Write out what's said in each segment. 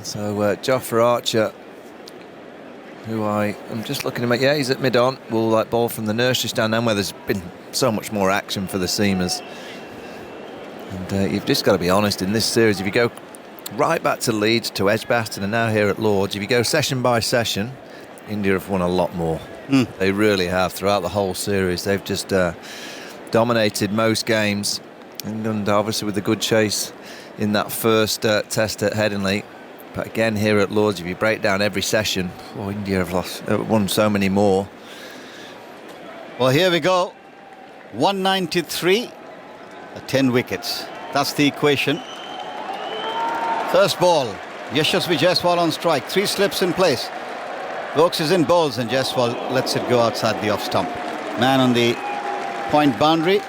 So Jofra Archer, who I'm just looking at, yeah, he's at mid-on, will bowl from the nursery stand down where there's been so much more action for the seamers. And you've just got to be honest, in this series, if you go right back to Leeds, to Edgbaston, and now here at Lords, if you go session by session, India have won a lot more. They really have throughout the whole series. They've just dominated most games. England obviously with a good chase in that first test at Headingley. But again here at Lords, if you break down every session, India have won so many more. Well, here we go. 193, 10 wickets. That's the equation. First ball, Yashasvi Jaiswal on strike. 3 slips in place. Vokes is in bowls and Jaiswal lets it go outside the off stump. Man on the point boundary.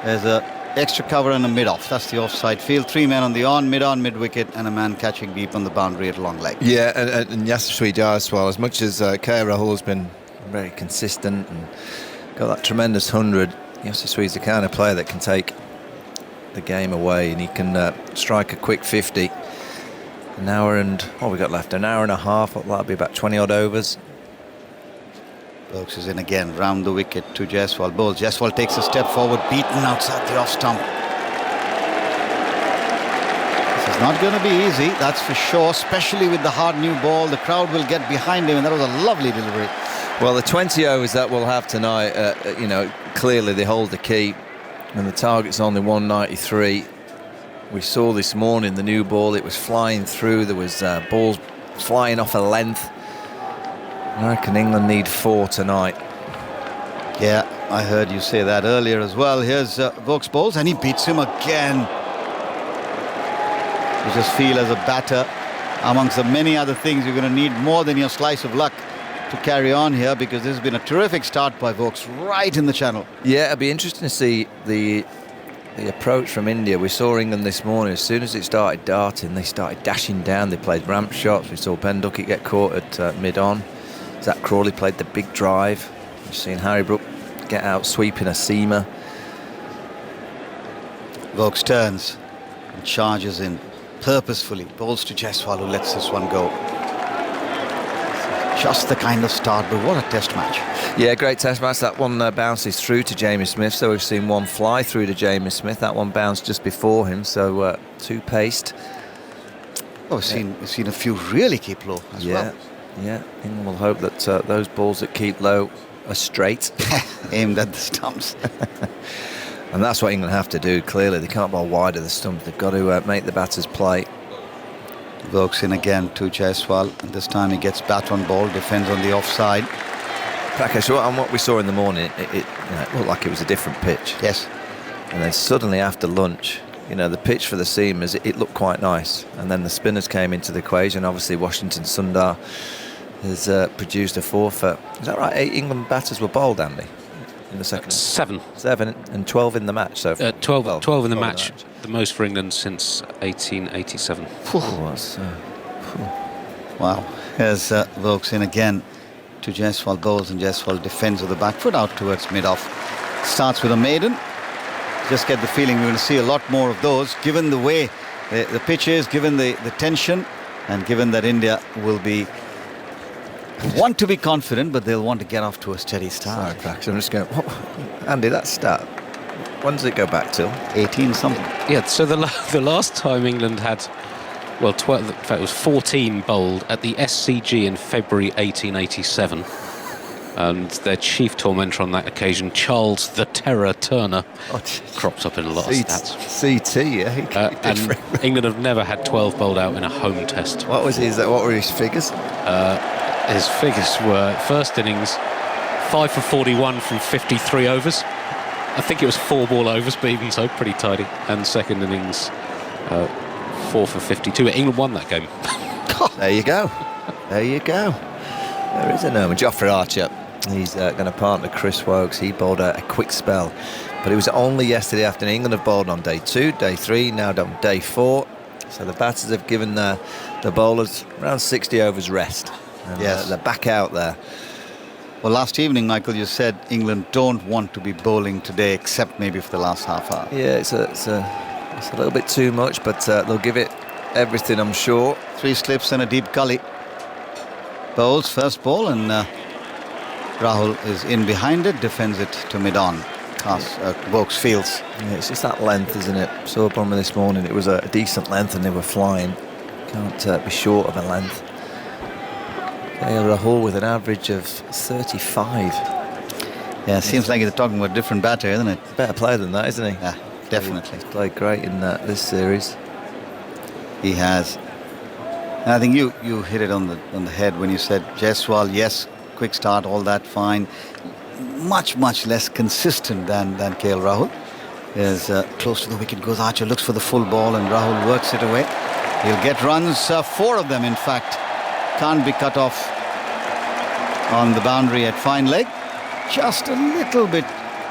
There's a extra cover and a mid-off. That's the offside field. 3 men on the on, mid-wicket, and a man catching deep on the boundary at long leg. Yeah, and Yashasvi Jaiswal, as much as K. Rahul has been very consistent and got that tremendous 100, Yashasvi is the kind of player that can take the game away, and he can strike a quick 50. An hour and, what we got left? An hour and a half. That'll be about 20 odd overs. Vokes is in again, round the wicket to Jaiswal. Bowls. Jaiswal takes a step forward, beaten outside the off stump. This is not going to be easy, that's for sure, especially with the hard new ball. The crowd will get behind him, and that was a lovely delivery. Well, the 20 overs that we'll have tonight, clearly they hold the key, and the target's only 193. We saw this morning the new ball, it was flying through, there was balls flying off a length. I reckon England need 4 tonight. Yeah, I heard you say that earlier as well. Here's Vokes bowls, and he beats him again. You just feel as a batter, amongst the many other things, you're going to need more than your slice of luck to carry on here, because this has been a terrific start by Vokes right in the channel. Yeah, it'll be interesting to see the approach from India. We saw England this morning, as soon as it started darting, they started dashing down. They played ramp shots. We saw Ben Duckett get caught at mid-on. Zach Crawley played the big drive. We've seen Harry Brook get out sweeping a seamer. Vokes turns and charges in purposefully. Bowls to Jaiswal, who lets this one go. Just the kind of start, but what a test match. Yeah, great test match. That one bounces through to Jamie Smith, so we've seen one fly through to Jamie Smith. That one bounced just before him, so 2 paced. Oh, we've seen a few really keep low as well. Yeah, England will hope that those balls that keep low are straight. Aimed at the stumps. And that's what England have to do, clearly. They can't bowl wide of the stump. They've got to make the batters play. Vokes in again to Jaiswal, and this time he gets bat on ball, defends on the offside. Prakash, and what we saw in the morning, it looked like it was a different pitch. Yes. And then suddenly after lunch, the pitch for the seamers, it looked quite nice. And then the spinners came into the equation. Obviously, Washington Sundar has produced a forfeit. Is that right? 8 England batters were bowled, Andy, in the second? 7. 7 and 12 in the match. So 12 in the match. The most for England since 1887. Wow. Here's Vokes in again to Jaiswal. Bowls, and Jaiswal defends with the back foot out towards mid-off. Starts with a maiden. Just get the feeling we're going to see a lot more of those, given the way the pitch is, given the tension, and given that India will want to be confident, but they'll want to get off to a steady start. Sorry, I'm just going, Andy, that stat, when does it go back to? 18 something. Yeah, so the last time England had, 12, in fact it was 14 bowled at the SCG in February 1887. And their chief tormentor on that occasion, Charles the Terror Turner, crops up in a lot of stats. CT, yeah. And England have never had 12 bowled out in a home test. What were his figures? His figures were, first innings, 5 for 41 from 53 overs. I think it was 4 ball overs, but even so, pretty tidy. And second innings, 4 for 52. England won that game. There you go. There you go. There is a name. Jofra Archer. He's going to partner Chris Wokes. He bowled a quick spell, but it was only yesterday afternoon. England have bowled on day 2, day 3, now on day 4. So the batters have given the bowlers around 60 overs rest. And yes, they're back out there. Well, last evening, Michael, you said England don't want to be bowling today, except maybe for the last half hour. Yeah, it's a little bit too much, but they'll give it everything, I'm sure. 3 slips and a deep gully. Bowls first ball, and Rahul is in behind it, defends it to mid-on. Vokes Fields. Yeah, it's just that length, isn't it? Saw a problem this morning. It was a decent length and they were flying. Can't be short of a length. Rahul with an average of 35. Yeah, seems like he's talking about a different batter, isn't it? Better player than that, isn't he? Yeah, definitely. He's played great in this series. He has. And I think you hit it on the head when you said Jaiswal, yes, quick start, all that fine. Much less consistent than KL Rahul. Is close to the wicket goes Archer, looks for the full ball, and Rahul works it away. He'll get runs, 4 of them in fact. Can't be cut off on the boundary at fine leg. Just a little bit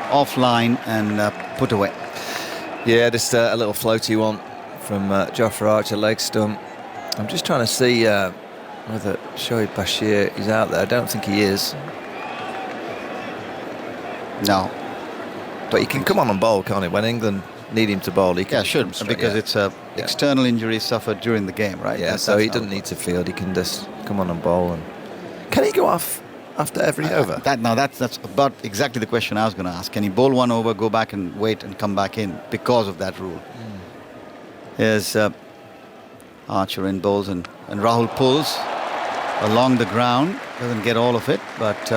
offline and put away. Yeah, just a little floaty one from Jofra Archer, leg stump. I'm just trying to see whether Shoaib Bashir is out there. I don't think he is. No. But he can come on and bowl, can't he? When England need him to bowl, he can. Yeah, should, because it's a external injury suffered during the game, right? Yeah, so he doesn't need to field. He can just come on and bowl. And can he go off after every over? That's about exactly the question I was going to ask. Can he bowl 1 over, go back and wait and come back in because of that rule? Here's Archer in bowls, and Rahul pulls along the ground. Doesn't get all of it, but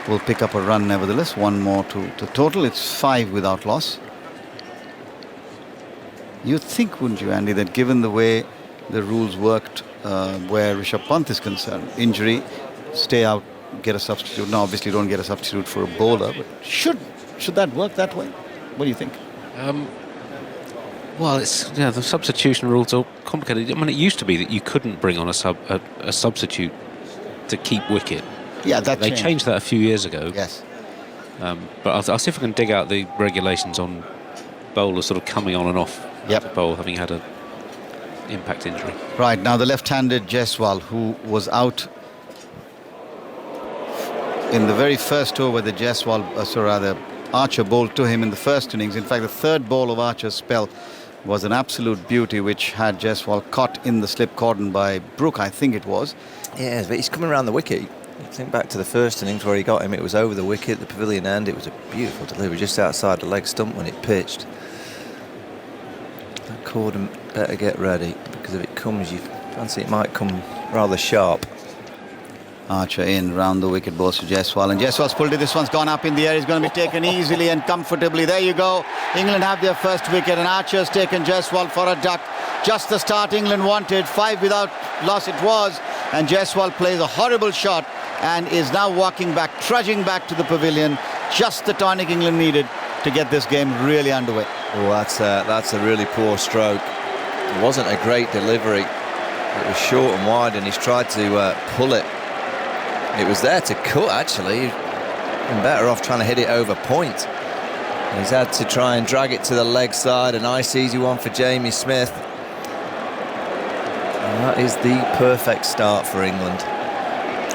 will pick up a run nevertheless. 1 more to total. It's 5 without loss. You'd think, wouldn't you, Andy, that given the way the rules worked where Rishabh Pant is concerned, injury, stay out, get a substitute. Now, obviously, don't get a substitute for a bowler, but should that work that way? What do you think? Well, the substitution rules are complicated. I mean, it used to be that you couldn't bring on a substitute to keep wicket. Yeah, they changed that a few years ago. Yes. But I'll see if I can dig out the regulations on bowlers sort of coming on and off the bowl, having had an impact injury. Right, now the left-handed Jaiswal, who was out in the very first over, the Archer bowled to him in the first innings. In fact, the 3rd ball of Archer's spell was an absolute beauty, which had Jaiswal caught in the slip cordon by Brook, I think it was. Yeah, but he's coming around the wicket. Think back to the first innings where he got him. It was over the wicket, the pavilion end. It was a beautiful delivery just outside the leg stump when it pitched. That cordon better get ready, because if it comes, you fancy it might come rather sharp. Archer in, round the wicket, balls to Jaiswal, and Jaiswal's pulled it. This one's gone up in the air. He's going to be taken easily and comfortably. There you go. England have their first wicket, and Archer's taken Jaiswal for a duck. Just the start England wanted. 5 without loss it was, and Jaiswal plays a horrible shot and is now walking back, trudging back to the pavilion. Just the tonic England needed to get this game really underway. Oh, that's a really poor stroke. It wasn't a great delivery. It was short and wide, and he's tried to pull it. It was there to cut, actually. Been better off trying to hit it over point. He's had to try and drag it to the leg side. A nice easy one for Jamie Smith. And that is the perfect start for England.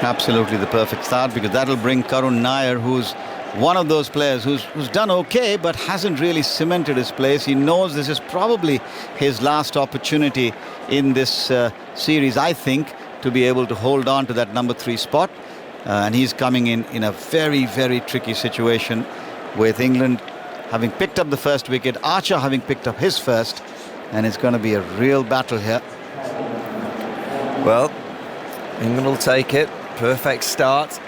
Absolutely the perfect start, because that'll bring Karun Nair, who's one of those players who's done okay but hasn't really cemented his place. He knows this is probably his last opportunity in this series, I think, to be able to hold on to that number 3 spot. And he's coming in a very, very tricky situation, with England having picked up the first wicket, Archer having picked up his first, and it's going to be a real battle here. Well, England will take it. Perfect start.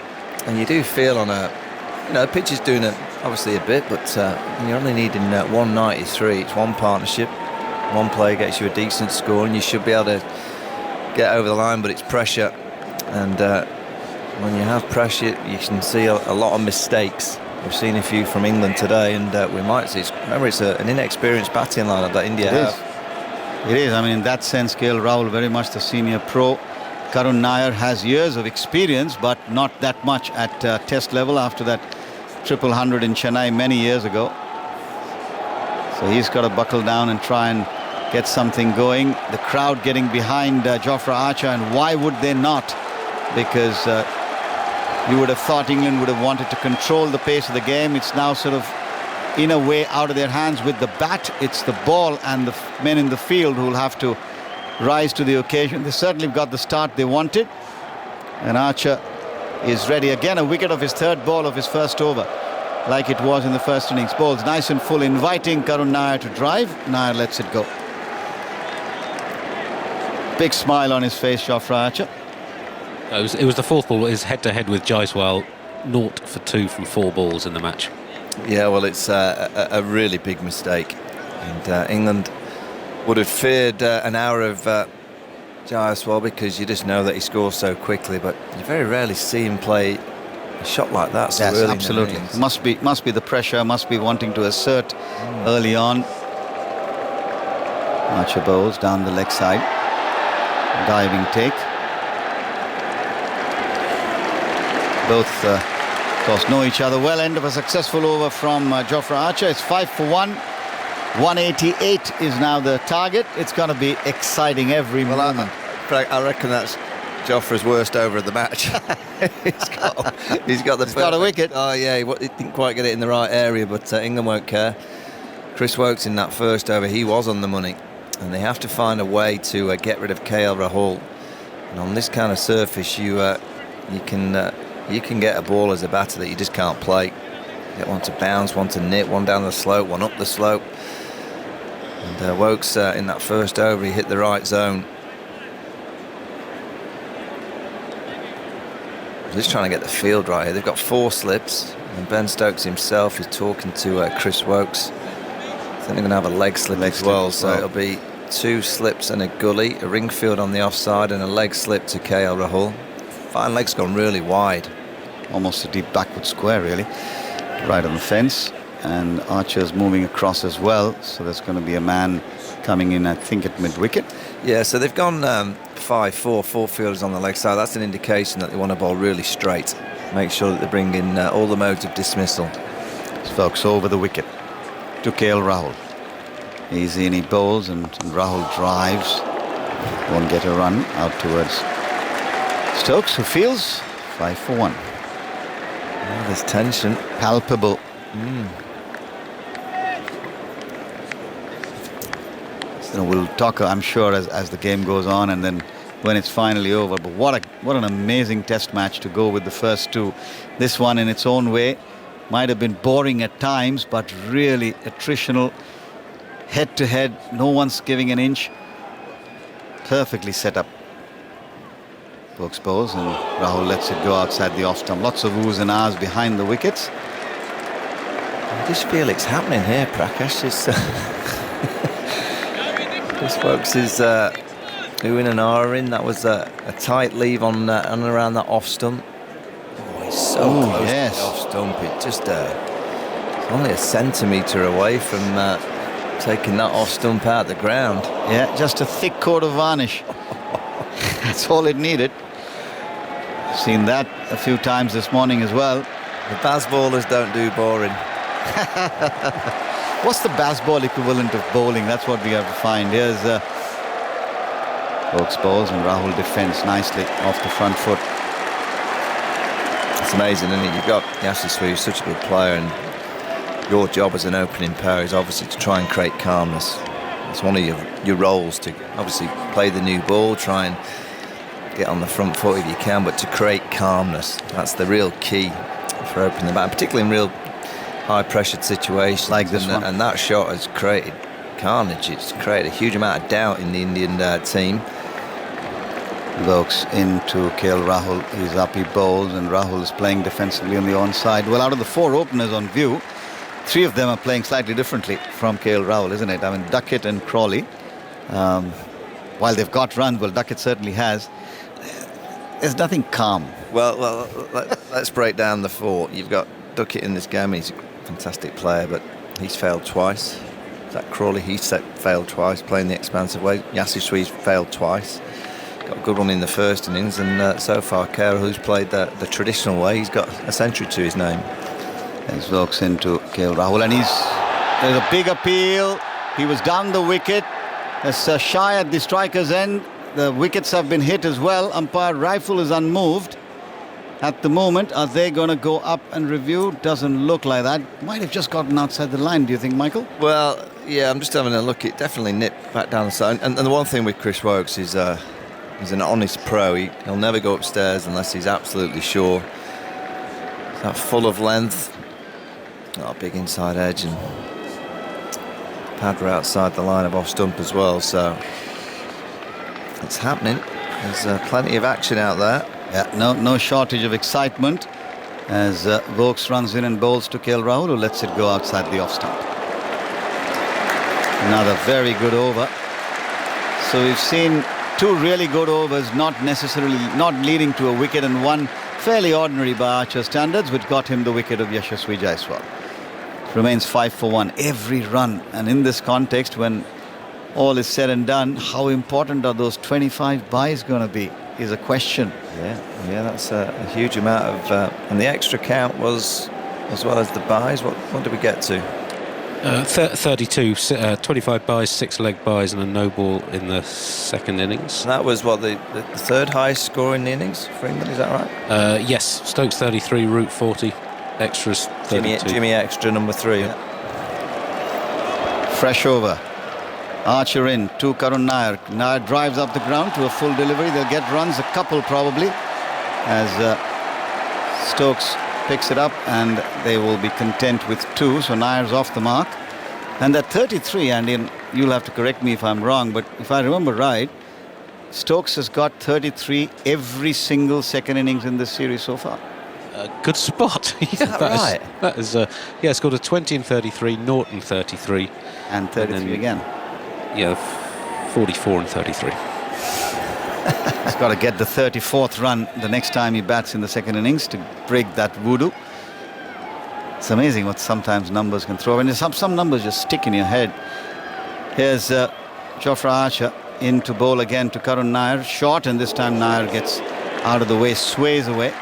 And you do feel on the pitch is doing obviously a bit, but you're only needing 193. It's one partnership. One player gets you a decent score, and you should be able to get over the line, but it's pressure. And when you have pressure, you can see a lot of mistakes. We've seen a few from England today, and we might see. Remember, it's an inexperienced batting lineup that India have. It is. I mean, in that sense, KL Rahul very much the senior pro. Karun Nair has years of experience, but not that much at test level after that 100 in Chennai many years ago. So he's got to buckle down and try and get something going. The crowd getting behind Jofra Archer, and why would they not? Because you would have thought England would have wanted to control the pace of the game. It's now sort of in a way out of their hands with the bat. It's the ball and the men in the field who will have to rise to the occasion. They certainly got the start they wanted. And Archer is ready again. A wicket of his third ball of his first over, like it was in the first innings. Balls nice and full, inviting Karun Nair to drive. Nair lets it go. Big smile on his face, Jofra Archer. It was the fourth ball. His head-to-head with Jaiswal, 0 for 2 from 4 balls in the match. Yeah, well, it's a really big mistake. And England would have feared an hour of Jaiswal, because you just know that he scores so quickly, but you very rarely see him play a shot like that so Yes, early. absolutely. Must be the pressure, must be wanting to assert early on. Archer bowls down the leg side. Diving take. Both, of course, know each other well. End of a successful over from Jofra Archer. It's 5 for 1. 188 is now the target. It's going to be exciting every moment. I reckon that's Jofra's worst over of the match. he's got a wicket. Oh yeah, he didn't quite get it in the right area, but England won't care. Chris Woakes in that first over, he was on the money, and they have to find a way to get rid of KL Rahul. And on this kind of surface, you can get a ball as a batter that you just can't play. Get one to bounce, one to nip, one down the slope, one up the slope. And Woakes in that first over, he hit the right zone. Just trying to get the field right here. They've got 4 slips, and Ben Stokes himself is talking to Chris Woakes. I think they're going to have a leg slip as well, so it'll be 2 slips and a gully, a ring field on the offside, and a leg slip to KL Rahul. Fine leg's gone really wide. Almost a deep backward square, really. Right on the fence. And Archer's moving across as well, so there's going to be a man coming in, I think, at mid-wicket. Yeah, so they've gone 5-4, 4 fielders on the leg side. That's an indication that they want to bowl really straight. Make sure that they bring in all the modes of dismissal. Stokes over the wicket to KL Rahul. Easy, and he bowls, and Rahul drives. Won't get a run out towards Stokes, who fields 5 for 1. Oh, there's tension. Palpable. So we'll talk, I'm sure, as the game goes on, and then when it's finally over. But what an amazing test match to go with the first 2. This one, in its own way, might have been boring at times, but really attritional. Head to head, no one's giving an inch. Perfectly set up. Woakes bowls, and Rahul lets it go outside the off stump. Lots of oohs and ahs behind the wickets. I just feel it's happening here, Prakash. Chris Woakes is oohing and ahhing. That was a tight leave on and around that off stump. Oh, he's so close to the off stump. It just it's only a centimetre away from taking that off stump out the ground. Yeah, just a thick coat of varnish. That's all it needed. Seen that a few times this morning as well. The Bazballers don't do boring. What's the Bazball equivalent of bowling? That's what we have to find. Here's Woakes bowls, and Rahul defends nicely off the front foot. It's amazing, isn't it? You've got Yashasvi, who's such a good player, and your job as an opening pair is obviously to try and create calmness. It's one of your roles, to obviously play the new ball, try and get on the front foot if you can, but to create calmness. That's the real key for opening the bat, particularly in real high-pressured situations. Like this one. And that shot has created carnage. It's created a huge amount of doubt in the Indian team. Woakes into KL Rahul. He's up, he bowls, and Rahul is playing defensively on the onside. Well, out of the 4 openers on view, 3 of them are playing slightly differently from KL Rahul, isn't it? I mean, Duckett and Crawley, while they've got runs, well, Duckett certainly has, there's nothing calm. Well, let's break down the 4. You've got Duckett in this game, and he's a fantastic player, but he's failed twice. Zach Crawley, he's failed twice, playing the expansive way. Yashasvi's failed twice. Got a good one in the first innings, and so far, KL, who's played the traditional way, he's got a century to his name. There's Woakes into KL Rahul, and there's a big appeal. He was down the wicket. There's shy at the striker's end. The wickets have been hit as well. Umpire rifle is unmoved at the moment. Are they going to go up and review? Doesn't look like that. Might have just gotten outside the line, do you think, Michael? Well, Yeah, I'm just having a look. It definitely nipped back down the side. And the one thing with Chris Wokes is he's an honest pro. He'll never go upstairs unless he's absolutely sure. That full of length. Oh, big inside edge, and pad right outside the line of off stump as well. So it's happening. There's plenty of action out there. Yeah, no shortage of excitement as Wokes runs in and bowls to KL Rahul, who lets it go outside the off stump. Another very good over. So we've seen two really good overs, not leading to a wicket, and one fairly ordinary by Archer standards, which got him the wicket of Yashasvi Jaiswal. Remains 5 for 1 every run, and in this context, when all is said and done, how important are those 25 byes going to be is a question. Yeah, that's a huge amount of, and the extra count was, as well as the byes. What did we get to? 32, 25 byes, 6 leg byes, and a no ball in the second innings. And that was what the third highest score in the innings for England. Is that right? Yes, Stokes 33, Root 40, extras 32. Jimmy extra number 3. Yeah. Fresh over. Archer in to Karun Nair. Nair drives up the ground to a full delivery. They'll get runs, a couple probably, as Stokes picks it up, and they will be content with 2. So Nair's off the mark. And that 33, and you'll have to correct me if I'm wrong, but if I remember right, Stokes has got 33 every single second innings in this series so far. Good spot. Is that right? That is, yeah, scored a 20 and 33, Norton 33. And 33 and then, again. Yeah, 44 and 33. He's got to get the 34th run the next time he bats in the second innings to break that voodoo. It's amazing what sometimes numbers can throw. And some numbers just stick in your head. Here's Jofra Archer in to bowl again to Karun Nair. Short, and this time Nair gets out of the way, sways away.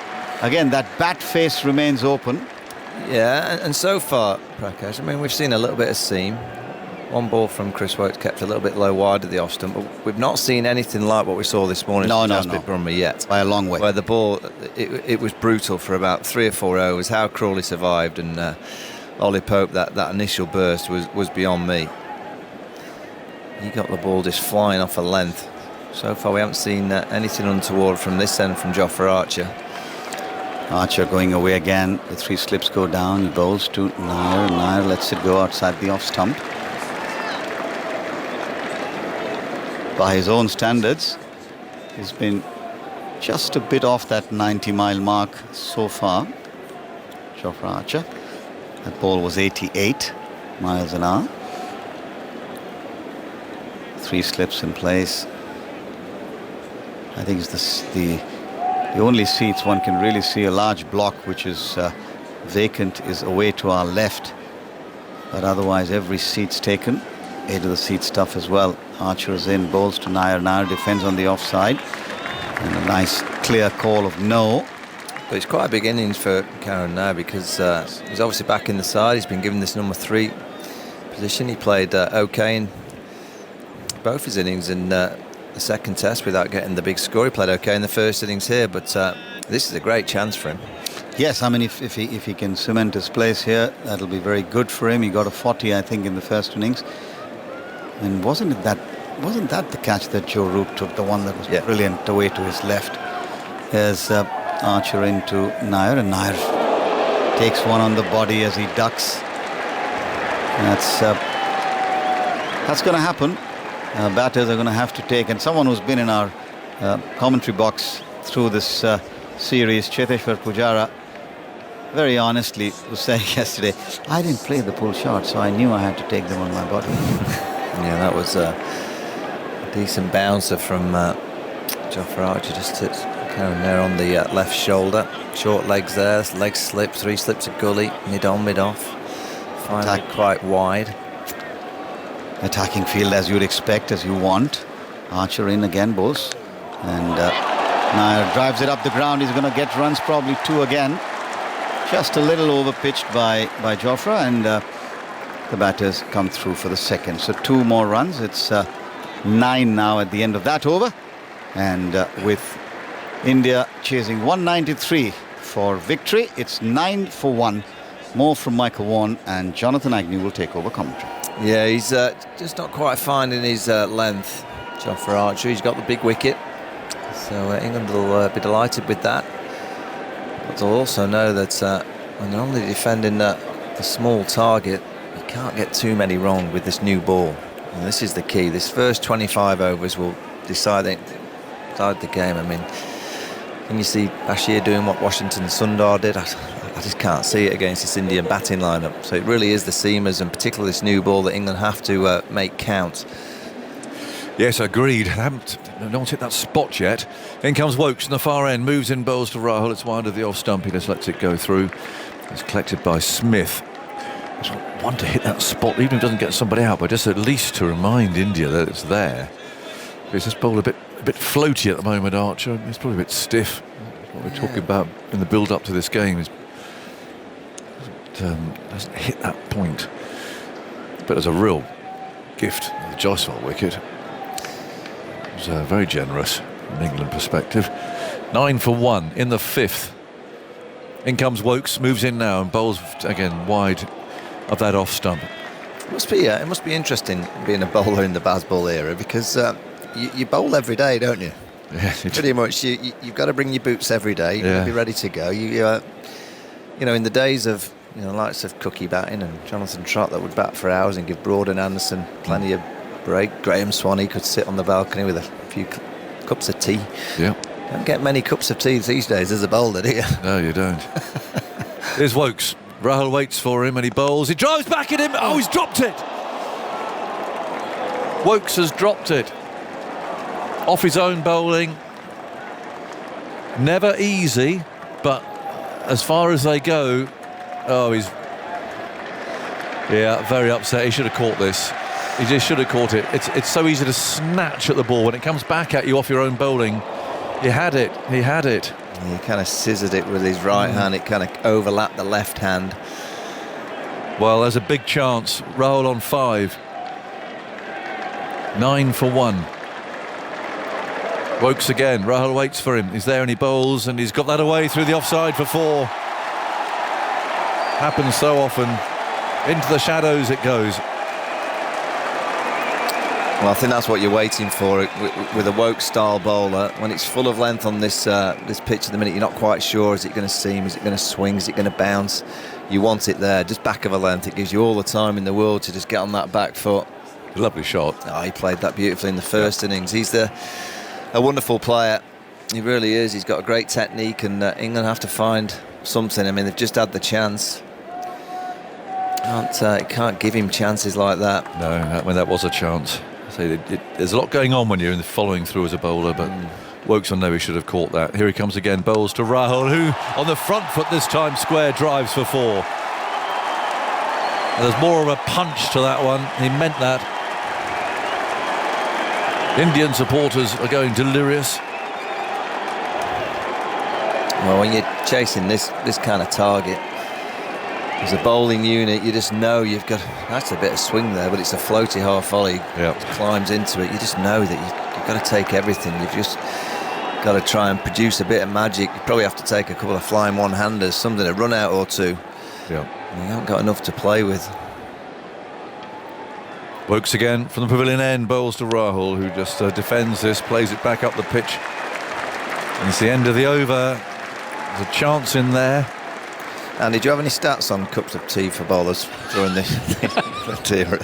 Again, that bat face remains open. Yeah, and so far, Prakash, I mean, we've seen a little bit of seam. One ball from Chris Wokes kept a little bit low wide of the off stump, but we've not seen anything like what we saw this morning from Jasprit Brummer yet. By a long way. Where the ball, it was brutal for about 3 or 4 overs. How Crawley survived, and Ollie Pope, that initial burst was beyond me. He got the ball just flying off a length. So far we haven't seen anything untoward from this end from Jofra Archer. Archer going away again. The 3 slips go down. He bowls to Nair. Nair lets it go outside the off stump. By his own standards, he's been just a bit off that 90-mile mark so far. Jofra Archer. That ball was 88 miles an hour. 3 slips in place. I think it's the only seats one can really see a large block which is vacant is away to our left. But otherwise every seat's taken. 8 of the seats tough as well. Archer is in, bowls to Nair. Nair defends on the offside. And a nice clear call of no. But it's quite a big innings for Karun now, because he's obviously back in the side. He's been given this number 3 position. He played okay in both his innings in the second test without getting the big score. He played okay in the first innings here, but this is a great chance for him. Yes, I mean, if he can cement his place here, that'll be very good for him. He got a 40, I think, in the first innings. And wasn't that the catch that Joe Root took, the one that was brilliant away to his left? There's Archer into Nair, and Nair takes one on the body as he ducks. That's going to happen. Batters are going to have to take, and someone who's been in our commentary box through this series, Cheteshwar Pujara, very honestly was saying yesterday, I didn't play the pull shot, so I knew I had to take them on my body. Yeah, that was a decent bouncer from Jofra Archer. Just hit Karun there on the left shoulder. Short legs there, leg slip, 3 slips of gully, mid on, mid off. Finally quite wide. Attacking field as you'd expect, as you want. Archer in again, bowls. And Nair drives it up the ground. He's going to get runs, probably 2 again. Just a little over-pitched by Jofra, and the batters come through for the second. So 2 more runs. It's 9 now at the end of that over. And with India chasing 193 for victory, it's 9 for 1. More from Michael Vaughan, and Jonathan Agnew will take over commentary. Yeah, he's just not quite finding his length, Jofra Archer. He's got the big wicket, so England will be delighted with that. But they'll also know that when they're only defending the small target, you can't get too many wrong with this new ball. And this is the key. This first 25 overs will decide the game. I mean, when you see Bashir doing what Washington Sundar did, I just can't see it against this Indian batting lineup. So it really is the seamers, and particularly this new ball, that England have to make count. Yes, agreed. No one's hit that spot yet. In comes Wokes in the far end, moves in, bowls to Rahul. It's wide of the off stump. He just lets it go through. It's collected by Smith. Just one to hit that spot, even if he doesn't get somebody out, but just at least to remind India that it's there. He's just bowled a bit floaty at the moment, Archer. He's probably a bit stiff. What we're talking about in the build-up to this game is doesn't hit that point. But as a real gift, the Jaiswal wicket was very generous from an England perspective. 9 for 1 in the 5th. In comes Wokes, moves in now and bowls again wide of that off stump. It must be interesting being a bowler in the Bazball era, because you bowl every day, don't you? Yeah, pretty much. You've got to bring your boots every day. You've got to be ready to go. You know, in the days of likes of Cookie batting and Jonathan Trott that would bat for hours and give Broad and Anderson plenty of break. Graham Swanee could sit on the balcony with a few cups of tea. Yeah. You don't get many cups of tea these days as a bowler, do you? No, you don't. Here's Wokes. Rahul waits for him and he bowls. He drives back at him. Oh, he's dropped it. Wokes has dropped it. Off his own bowling. Never easy, but as far as they go, he's very upset. He should have caught this. He just should have caught it. It's so easy to snatch at the ball when it comes back at you off your own bowling. He had it. He kind of scissored it with his right hand. It kind of overlapped the left hand. Well, there's a big chance. Rahul on 5. 9 for 1. Wokes again. Rahul waits for him. He's there and he bowls, and he's got that away through the offside for 4. Happens so often. Into the shadows it goes. Well, I think that's what you're waiting for with a Woke-style bowler. When it's full of length on this pitch at the minute, you're not quite sure. Is it going to seam? Is it going to swing? Is it going to bounce? You want it there, just back of a length. It gives you all the time in the world to just get on that back foot. Lovely shot. Oh, he played that beautifully in the first innings. He's a wonderful player. He really is. He's got a great technique, and England have to find something. I mean, they've just had the chance. Can't give him chances like that. No, that was a chance. There's a lot going on when you're following through as a bowler, but Wokes on know he should have caught that. Here he comes again, bowls to Rahul, who on the front foot this time square drives for 4. And there's more of a punch to that one. He meant that. Indian supporters are going delirious. Well, when you're chasing this kind of target, as a bowling unit, you just know you've got... That's a bit of swing there, but it's a floaty half volley. Yep. Climbs into it. You just know that you've got to take everything. You've just got to try and produce a bit of magic. You probably have to take a couple of flying one-handers, something, a run out or two. Yeah. You haven't got enough to play with. Wokes again from the pavilion end, bowls to Rahul, who just defends this, plays it back up the pitch. And it's the end of the over. There's a chance in there. Andy, do you have any stats on cups of tea for bowlers during the era?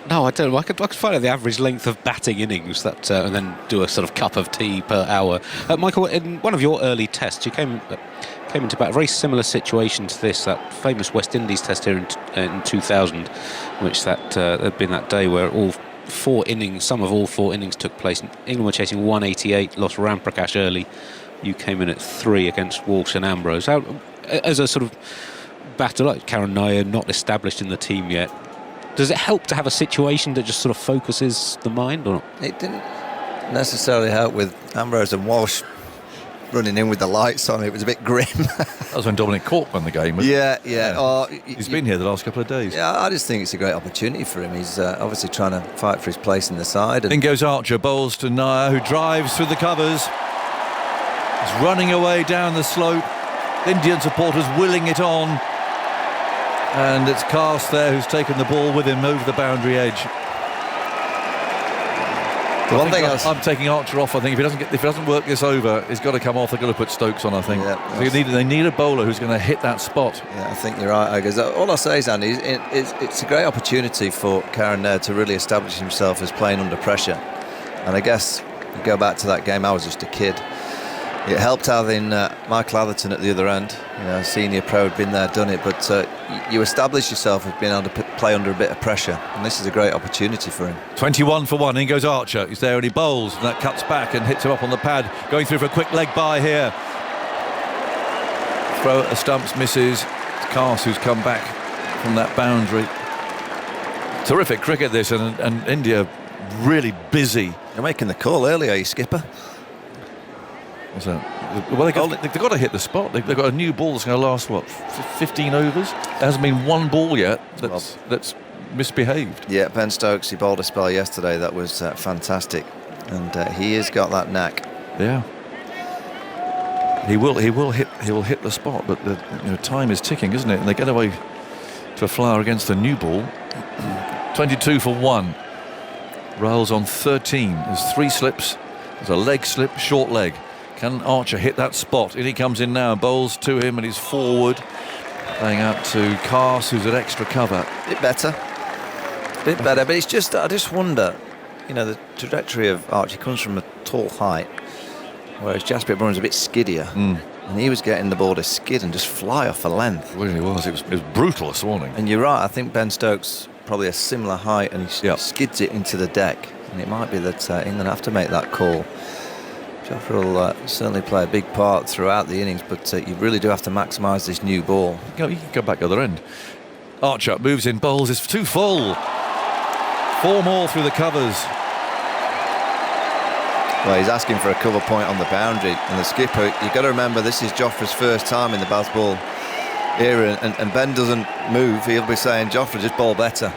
No, I don't. I could find out the average length of batting innings and then do a sort of cup of tea per hour. Michael, in one of your early tests, you came into about a very similar situation to this, that famous West Indies test here in 2000, which had been that day where all 4 innings, some of all 4 innings took place. England were chasing 188, lost Ramprakash early. You came in at 3 against Walsh and Ambrose. As a sort of batter like Karen Nair, not established in the team yet, does it help to have a situation that just sort of focuses the mind, or not? It didn't necessarily help with Ambrose and Walsh running in with the lights on. It was a bit grim. That was when Dominic Cork won the game. Yeah. He's been here the last couple of days. Yeah, I just think it's a great opportunity for him. He's obviously trying to fight for his place in the side. In goes Archer, bowls to Nair, who drives through the covers. He's running away down the slope. Indian supporters willing it on. And it's Cast there who's taken the ball with him over the boundary edge. The one thing I'm taking Archer off. I think if he doesn't work this over, he's got to come off. They've got to put Stokes on. I think they need a bowler who's going to hit that spot. Yeah, I think you're right, Because all I'll say is, Andy, it's a great opportunity for Karen Nairn to really establish himself as playing under pressure. And I guess you go back to that game, I was just a kid. It helped having Michael Atherton at the other end. Senior pro, had been there, done it. But you establish yourself as being able to play under a bit of pressure. And this is a great opportunity for him. 21 for 1. In goes Archer. He's there and he bowls. And that cuts back and hits him up on the pad. Going through for a quick leg by here. Throw at the stumps, misses. It's Cast who's come back from that boundary. Terrific cricket this, and India really busy. You're making the call earlier, you skipper. What's that? Well, they've got to hit the spot. They've got a new ball that's going to last, 15 overs? There hasn't been one ball yet that's misbehaved. Yeah, Ben Stokes, he bowled a spell yesterday that was fantastic. And he has got that knack. Yeah. He will hit the spot, but the time is ticking, isn't it? And they get away to a flower against the new ball. 22 for 1. Rahul's on 13. There's 3 slips. There's a leg slip, short leg. Can Archer hit that spot? In he comes in now, bowls to him, and he's forward. Playing out to Cast, who's at extra cover. Bit better, but it's just, I just wonder, the trajectory of Archer comes from a tall height, whereas Jasprit Bumrah's a bit skiddier, and he was getting the ball to skid and just fly off a length. It really was. It was brutal this morning. And you're right, I think Ben Stokes probably a similar height, and he skids it into the deck, and it might be that England have to make that call. Jofra will certainly play a big part throughout the innings, but you really do have to maximise this new ball. You can go back the other end. Archer moves in, bowls, it's too full. 4 more through the covers. Well, he's asking for a cover point on the boundary, and the skipper, you've got to remember this is Jofra's first time in the Bath ball era, and Ben doesn't move. He'll be saying, Jofra, just bowl better.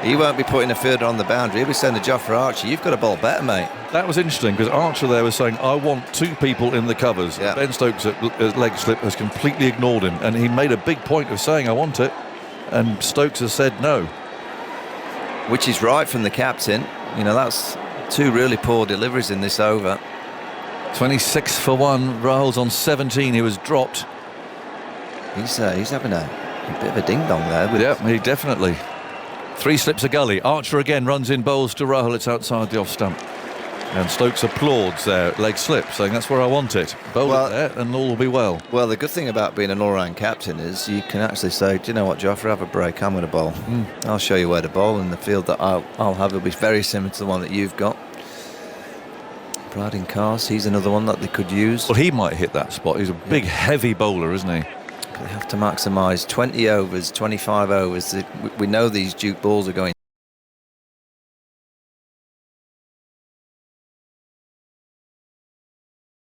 He won't be putting a fielder on the boundary. He'll be saying to Jofra, Archer, you've got to bowl better, mate. That was interesting, because Archer there was saying, I want 2 people in the covers. Yeah. Ben Stokes at leg slip has completely ignored him, and he made a big point of saying, I want it, and Stokes has said no. Which is right from the captain. That's 2 really poor deliveries in this over. 26 for 1. Rahul's on 17. He was dropped. He's having a bit of a ding-dong there. Yeah, he definitely. 3 slips a gully. Archer again runs in, bowls to Rahul. It's outside the off stump. And Stokes applauds there, leg slip, saying that's where I want it. Bowl it there and all will be well. Well, the good thing about being an all-round captain is you can actually say, do you know what, Jofra, have a break, I'm going to bowl. I'll show you where to bowl, and the field that I'll have will be very similar to the one that you've got. Bradin Cast, he's another one that they could use. Well, he might hit that spot. He's a big, heavy bowler, isn't he? They have to maximise 20 overs, 25 overs. We know these Duke balls are going